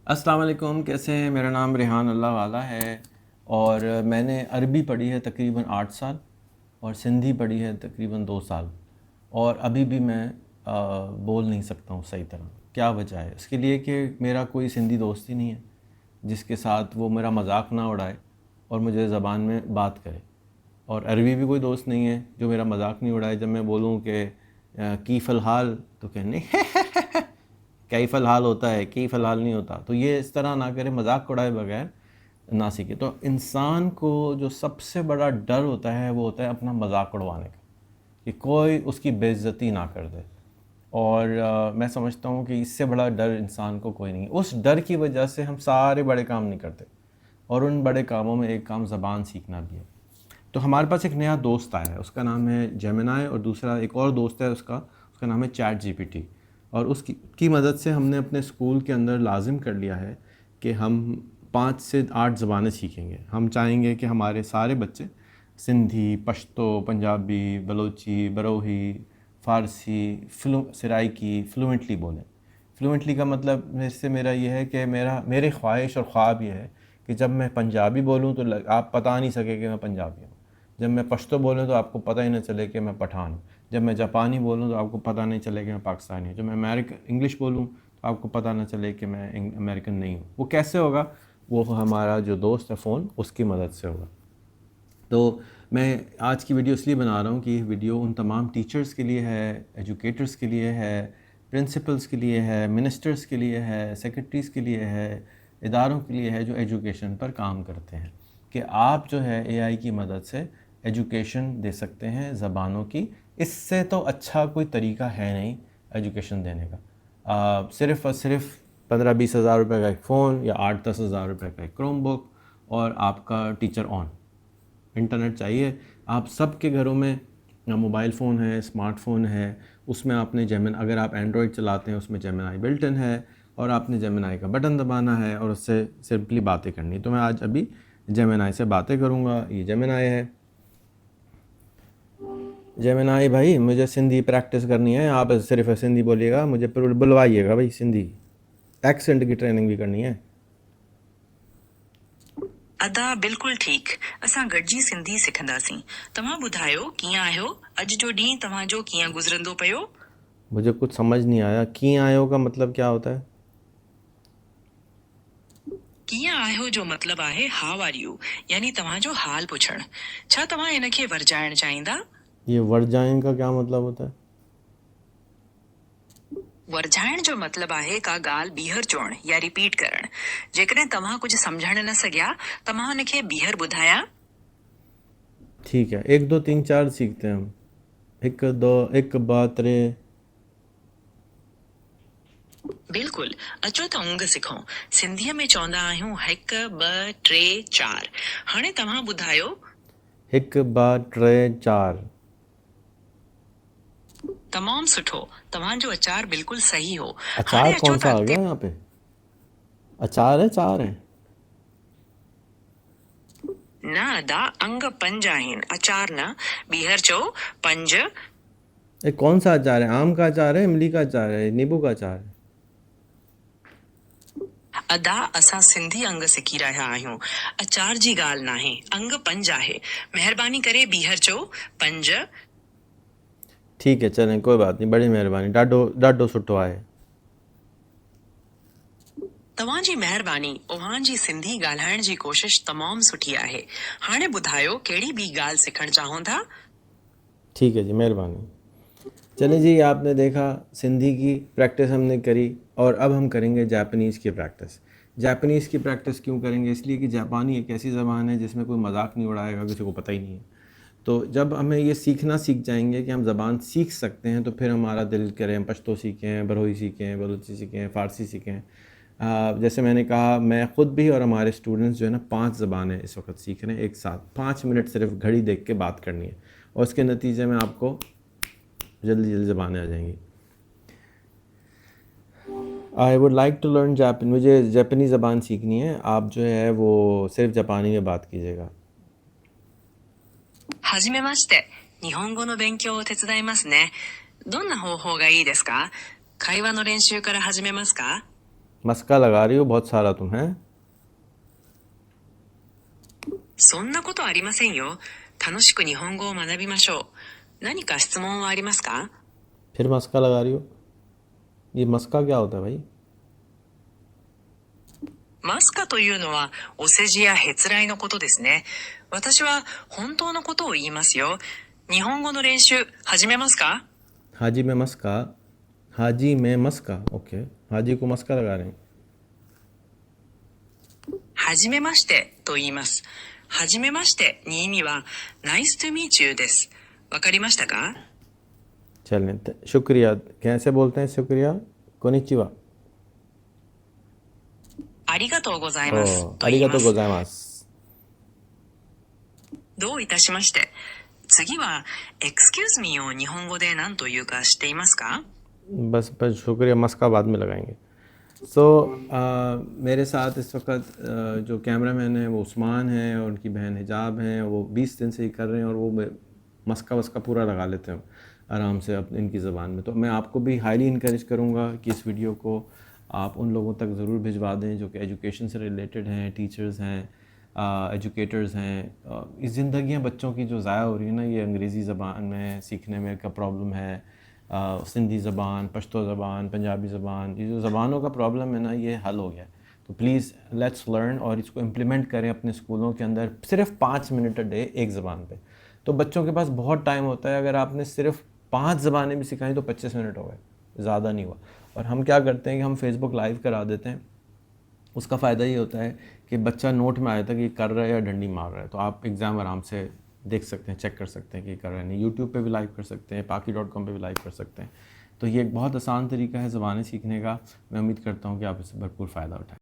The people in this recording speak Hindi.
अस्सलाम वालेकुम, कैसे हैं? मेरा नाम रेहान अल्लाह वाला है और मैंने अरबी पढ़ी है तकरीबन 8 साल और सिंधी पढ़ी है तकरीबन 2 साल और अभी भी मैं बोल नहीं सकता हूँ सही तरह। क्या वजह है इसके लिए? कि मेरा कोई सिंधी दोस्त ही नहीं है जिसके साथ वो मेरा मजाक ना उड़ाए और मुझे ज़बान में बात करे। और अरबी भी कोई दोस्त नहीं है जो मेरा मजाक नहीं उड़ाए। जब मैं बोलूँ कि की फ़िलहाल तो कहने कई फ़िलहाल होता है, कई फ़िलहाल नहीं होता। तो ये इस तरह ना करे, मजाक उड़ाए बगैर ना सीखे। तो इंसान को जो सबसे बड़ा डर होता है वो होता है अपना मजाक उड़वाने का, कि कोई उसकी बेइज्जती ना कर दे। और मैं समझता हूँ कि इससे बड़ा डर इंसान को कोई नहीं है। उस डर की वजह से हम सारे बड़े काम नहीं करते और उन बड़े कामों में एक काम ज़बान सीखना भी है। तो हमारे पास एक नया दोस्त आया है, उसका नाम है जेमिनाई, और दूसरा एक और दोस्त है उसका उसका नाम है चैट जीपीटी। और उसकी की मदद से हमने अपने स्कूल के अंदर लाजिम कर लिया है कि हम 5 से 8 ज़बानें सीखेंगे। हम चाहेंगे कि हमारे सारे बच्चे सिंधी, पश्तो, पंजाबी, बलोची, बरोही, फ़ारसी, सराइकी फ्लुएंटली बोलें। फ्लुएंटली का मतलब मेरे से मेरा ये है कि मेरी ख्वाहिश और ख्वाब ये है कि जब मैं पंजाबी बोलूँ तो आप पता नहीं सके कि मैं पंजाबी हूँ। जब मैं पश्तो बोलूँ तो आपको पता ही ना चले कि मैं पठान हूँ। जब मैं जापानी बोलूँ तो आपको पता नहीं चले कि मैं पाकिस्तानी हूँ। जब मैं इंग्लिश बोलूँ तो आपको पता ना चले कि मैं अमेरिकन नहीं हूँ। वो कैसे होगा? वो हमारा जो दोस्त है फ़ोन, उसकी मदद से होगा। तो मैं आज की वीडियो इसलिए बना रहा हूँ कि ये वीडियो उन तमाम टीचर्स के लिए है, एजुकेटर्स के लिए है, प्रिंसिपल्स के लिए है, मिनिस्टर्स के लिए है, सेक्रेटरीज़ के लिए है, इदारों के लिए है जो एजुकेशन पर काम करते हैं, कि आप जो है एआई की मदद से एजुकेशन दे सकते हैं ज़बानों की। इससे तो अच्छा कोई तरीका है नहीं एजुकेशन देने का। सिर्फ़ और सिर्फ 15-20 हज़ार रुपये का एक फ़ोन या 8-10 हज़ार रुपये का एक क्रोम बुक और आपका टीचर ऑन। इंटरनेट चाहिए। आप सबके घरों में मोबाइल फ़ोन है, स्मार्टफ़ोन है, उसमें आपने जेमिन अगर आप एंड्रॉयड चलाते हैं उसमें जेमिनाई बिल्ट इन है और आपने जेमिनाई का बटन दबाना है और उससे सिंपली बातें करनी है। तो मैं आज अभी जेमिनाई से बातें करूँगा। ये जेमिनाई है। जेमिनाई भाई, मुझे सिंधी प्रैक्टिस करनी है। आप सिर्फ सिंधी बोलिएगा, मुझे बुलवाइएगा भाई। सिंधी एक्सेंट की ट्रेनिंग भी करनी है। अदा बिल्कुल ठीक। असां गॾिजी सिंधी सिखंदासीं। तव्हां ॿुधायो कीअं आहियो? अॼु जो ॾींहुं तव्हांजो कीअं गुज़रंदो पियो? मुझे कुछ समझ नहीं आया, कीअं आयो का मतलब क्या होता है? कीअं आहियो जो मतिलबु आहे हाउ आर यू, यानी तव्हांजो हाल पुछणु। छा तव्हां हिनखे वरजाइण चाहींदा? ये वर्जाइन का क्या मतलब होता है? वरझाइण जो मतिलबु आहे का ॻाल्हि ॿीहर चवणु या रिपीट करणु। जेकॾहिं तव्हां कुझु सम्झण न सघिया त मां हुनखे ॿीहर ॿुधायां। ठीक है, 1 2 3 4 सीखते हैं हम। एक दो, एक ॿ टे। बिल्कुलु, अचो त ऊंग सिखूं। सिंधीअ में चवंदा आहियूं 1 2 3 4। हाणे तव्हां ॿुधायो। एक ॿ टे 4। तमामु सुठो। तव्हांजो अचार बिल्कुलु सही हो। अचार हाणे अचो कौन त सा आ अॻिते। गया यहाँ पे? अचार है, चार है? न अदा, अंग 5 आहिनि, अचार न। ॿीहर चओ 5। ये कौन सा अचार है? आम का अचार है, इमली का अचार है, नींबू का अचार है? अदा, असां सिंधी अंग सिखी रहिया आहियूं। अचार जी ॻाल्हि नाहे, अंग 5 आहे। महिरबानी करे ॿीहर चओ 5। ठीक है, चलें, कोई बात नहीं। बड़ी मेहरबानी, ॾाढो ॾाढो सुठो आहे। तव्हांजी महिरबानी। उव्हां जी सिंधी ॻाल्हाइण जी कोशिश तमामु सुठी आहे। हाणे ॿुधायो कहिड़ी ॿी ॻाल्हि सिखणु चाहो था? ठीक है जी, मेहरबानी। चलिए जी, आपने देखा सिंधी की प्रैक्टिस हमने करी और अब हम करेंगे जापानीज़ की प्रैक्टिस। जापानीज़ की प्रैक्टिस क्यों करेंगे? इसलिए कि जापानी एक ऐसी ज़बान है जिसमें कोई मजाक नहीं उड़ाएगा, किसी को पता ही नहीं है। तो जब हमें ये सीख जाएंगे कि हम ज़बान सीख सकते हैं, तो फिर हमारा दिल करे हम पश्तो सीखें, बरोही सीखें, बलूची सीखें, फ़ारसी सीखें। जैसे मैंने कहा, मैं ख़ुद भी और हमारे स्टूडेंट्स जो है ना 5 ज़बानें इस वक्त सीख रहे हैं एक साथ। 5 मिनट सिर्फ घड़ी देख के बात करनी है और उसके नतीजे में आपको जल्दी जल्दी ज़बानें आ जाएंगी। I would like to learn Japan. मुझे जापानी ज़बान सीखनी है। आप जो है वो सिर्फ जापानी में बात कीजिएगा। はじめまして。日本語の勉強を手伝いますね。どんな方法がいいですか？会話の練習から始めますか？ मस्का लगा रही हो बहुत सारा तुम, हैं? そんなことありませんよ。楽しく日本語を学びましょう。何か質問はありますか？ फिर मस्का लगा रही हो। ये मस्का क्या होता है भाई? マスカというのはお世辞やへつらいのことですね。私は本当のことを言いますよ。日本語の練習始めますか？ हाजी में मस्का, हाजी में मस्का, ओके, हाजी को मस्का लगा रहे हैं। はじめましてと言います。はじめましてに意味は Nice to meet you です。わかりましたか？ चलें, शुक्रिया कैसे बोलते हैं शुक्रिया? कोनिचिवा। ありがとうございます ओ, と言いま आरिगातो す。 गोजाइमास। どういたしまして。次は Excuse me を日本語で何というか知っていますか？ बस शुक्रिया, मस्का बाद में लगाएंगे। मेरे साथ इस वक्त जो कैमरा मैन है वो उस्मान है और उनकी बहन हिजाब हैं। वो 20 दिन से ही कर रहे हैं और वो मस्का वस्का पूरा लगा लेते हैं आराम से अब इनकी ज़बान में। तो मैं आपको भी हाईली इनकरेज करूँगा कि इस वीडियो को आप उन लोगों तक ज़रूर भिजवा दें जो कि एजुकेशन से रिलेटेड हैं, टीचर्स हैं, एजुकेटर्स हैं। इस ज़िंदगियाँ बच्चों की जो ज़ाया हो रही है ना, ये अंग्रेज़ी ज़बान में सीखने में का प्रॉब्लम है, सिंधी ज़बान, पश्तो ज़बान, पंजाबी ज़बान, ये जो ज़बानों का प्रॉब्लम है ना, ये हल हो गया। तो प्लीज़ लेट्स लर्न और इसको इम्प्लीमेंट करें अपने स्कूलों के अंदर, सिर्फ 5 मिनट अ डे एक ज़बान पे। तो बच्चों के पास बहुत टाइम होता है, अगर आपने सिर्फ 5 ज़बानें भी सिखाई तो 25 मिनट हो गए, ज़्यादा नहीं हुआ। और हम क्या करते हैं कि हम फेसबुक लाइव करा देते हैं। उसका फ़ायदा ये होता है कि बच्चा नोट में आया था कि कर रहा है या डंडी मार रहा है, तो आप एग्ज़ाम आराम से देख सकते हैं, चेक कर सकते हैं कि कर रहा है नहीं। यूट्यूब पे भी लाइव कर सकते हैं, paki.com पे भी लाइव कर सकते हैं। तो ये एक बहुत आसान तरीका है ज़बानें सीखने का। मैं उम्मीद करता हूँ कि आप इससे भरपूर फ़ायदा उठाएं।